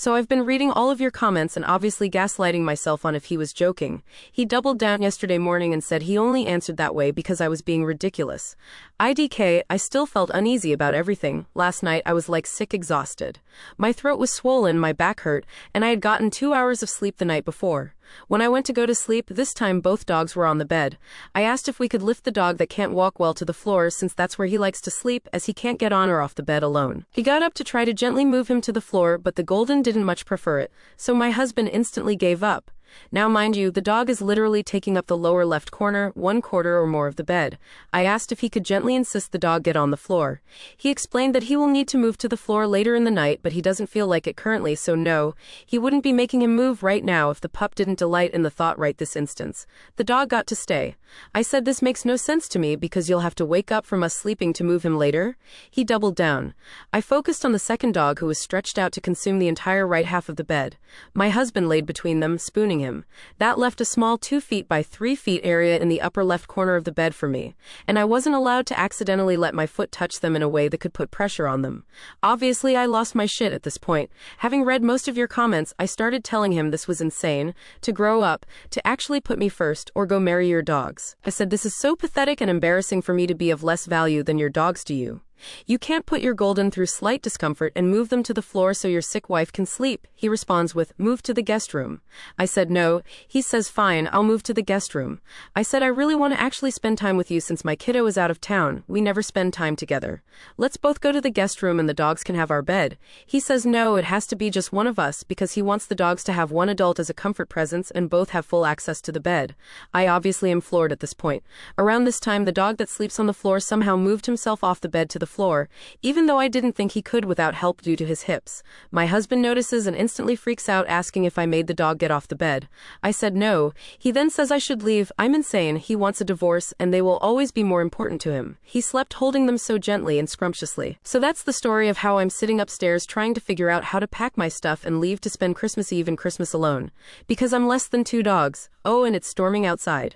So I've been reading all of your comments and obviously gaslighting myself on if he was joking. He doubled down yesterday morning and said he only answered that way because I was being ridiculous. IDK, I still felt uneasy about everything. Last night I was like sick exhausted. My throat was swollen, my back hurt, and I had gotten 2 hours of sleep the night before. When I went to go to sleep, this time both dogs were on the bed. I asked if we could lift the dog that can't walk well to the floor since that's where he likes to sleep as he can't get on or off the bed alone. He got up to try to gently move him to the floor, but the Golden didn't much prefer it, so my husband instantly gave up. Now mind you, the dog is literally taking up the lower left corner, 1/4 or more of the bed. I asked if he could gently insist the dog get on the floor. He explained that he will need to move to the floor later in the night, but he doesn't feel like it currently, so no, he wouldn't be making him move right now if the pup didn't delight in the thought right this instance. The dog got to stay. I said this makes no sense to me because you'll have to wake up from us sleeping to move him later. He doubled down. I focused on the second dog who was stretched out to consume the entire right half of the bed. My husband laid between them, spooning him. That left a small 2 feet by 3 feet area in the upper left corner of the bed for me, and I wasn't allowed to accidentally let my foot touch them in a way that could put pressure on them. Obviously, I lost my shit at this point. Having read most of your comments, I started telling him this was insane, to grow up, to actually put me first, or go marry your dogs. I said this is so pathetic and embarrassing for me to be of less value than your dogs to you. You can't put your Golden through slight discomfort and move them to the floor so your sick wife can sleep. He responds with, move to the guest room. I said no. He says fine, I'll move to the guest room. I said I really want to actually spend time with you since my kiddo is out of town. We never spend time together. Let's both go to the guest room and the dogs can have our bed. He says no, it has to be just one of us because he wants the dogs to have one adult as a comfort presence and both have full access to the bed. I obviously am floored at this point. Around this time, the dog that sleeps on the floor somehow moved himself off the bed to the floor, even though I didn't think he could without help due to his hips. My husband notices and instantly freaks out, asking if I made the dog get off the bed. I said no. He then says I should leave. I'm insane. He wants a divorce and they will always be more important to him. He slept holding them so gently and scrumptiously. So that's the story of how I'm sitting upstairs trying to figure out how to pack my stuff and leave to spend Christmas Eve and Christmas alone. Because I'm less than 2 dogs. Oh, and it's storming outside.